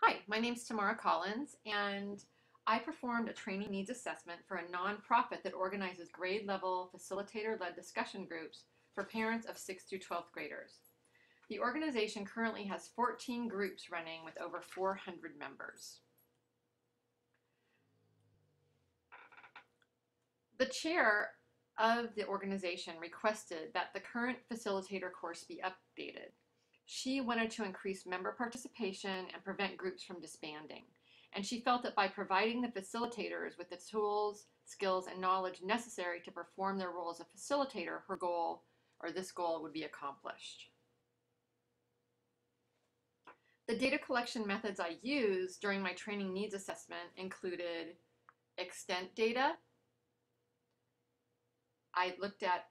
Hi, my name is Tamara Collins, and I performed a training needs assessment for a nonprofit that organizes grade level facilitator-led discussion groups for parents of 6th through 12th graders. The organization currently has 14 groups running with over 400 members. The chair of the organization requested that the current facilitator course be updated. She wanted to increase member participation and prevent groups from disbanding. And she felt that by providing the facilitators with the tools, skills, and knowledge necessary to perform their role as a facilitator, her goal, or this goal, would be accomplished. The data collection methods I used during my training needs assessment included extent data. I looked at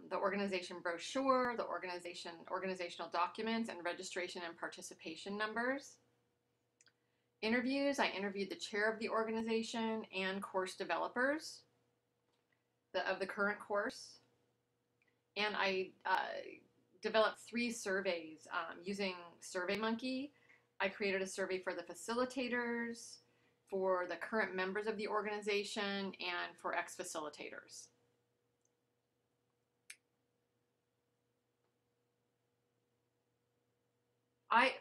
the organization brochure, the organizational documents, and registration and participation numbers. Interviews, I interviewed the chair of the organization and course developers of the current course. And I developed 3 surveys using SurveyMonkey. I created a survey for the facilitators, for the current members of the organization, and for ex-facilitators.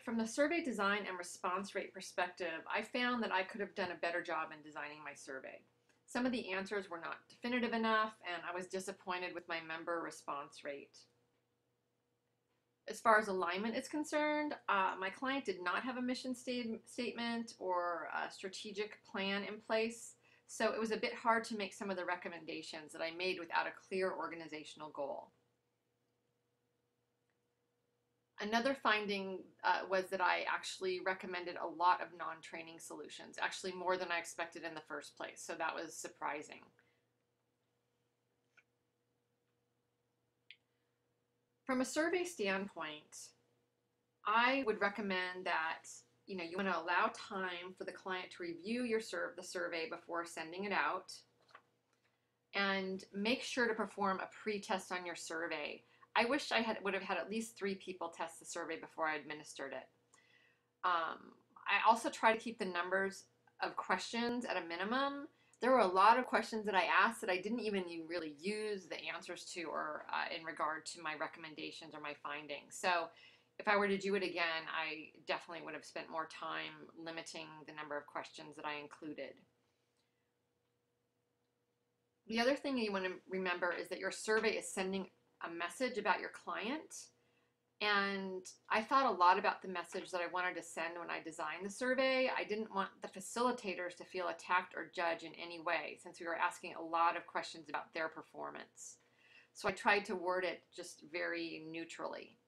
From the survey design and response rate perspective, I found that I could have done a better job in designing my survey. Some of the answers were not definitive enough, and I was disappointed with my member response rate. As far as alignment is concerned, my client did not have a mission statement or a strategic plan in place, so it was a bit hard to make some of the recommendations that I made without a clear organizational goal. Another finding was that I actually recommended a lot of non-training solutions, actually more than I expected in the first place, so that was surprising. From a survey standpoint, I would recommend that you want to allow time for the client to review the survey before sending it out, and make sure to perform a pre-test on your survey. I wish I would have had at least 3 people test the survey before I administered it. I also try to keep the numbers of questions at a minimum. There were a lot of questions that I asked that I didn't even really use the answers to, or in regard to my recommendations or my findings. So if I were to do it again, I definitely would have spent more time limiting the number of questions that I included. The other thing you want to remember is that your survey is sending a message about your client. And I thought a lot about the message that I wanted to send when I designed the survey. I didn't want the facilitators to feel attacked or judged in any way, since we were asking a lot of questions about their performance. So I tried to word it just very neutrally.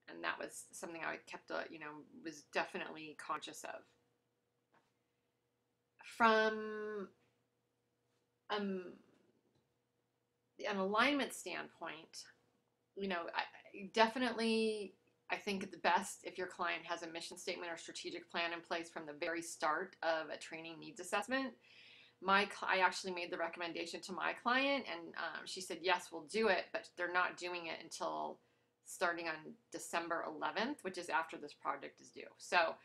And that was something I kept, was definitely conscious of. From an alignment standpoint, I think the best if your client has a mission statement or strategic plan in place from the very start of a training needs assessment. I actually made the recommendation to my client, and she said, yes, we'll do it, but they're not doing it until starting on December 11th, which is after this project is due. So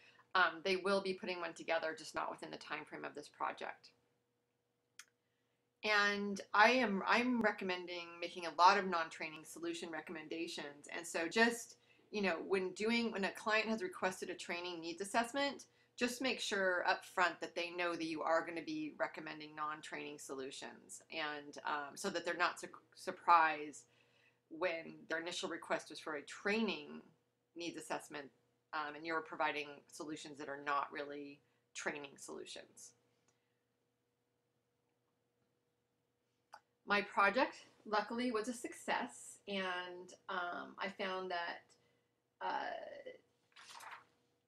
they will be putting one together, just not within the time frame of this project. And I'm recommending making a lot of non-training solution recommendations. And so just, when a client has requested a training needs assessment, just make sure up front that they know that you are going to be recommending non-training solutions, and so that they're not surprised when their initial request was for a training needs assessment, and you're providing solutions that are not really training solutions. My project, luckily, was a success, and I found that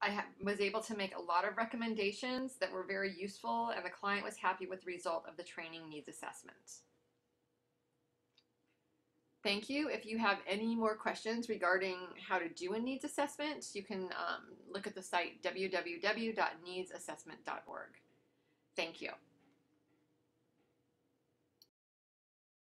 I was able to make a lot of recommendations that were very useful, and the client was happy with the result of the training needs assessment. Thank you. If you have any more questions regarding how to do a needs assessment, you can look at the site www.needsassessment.org. Thank you.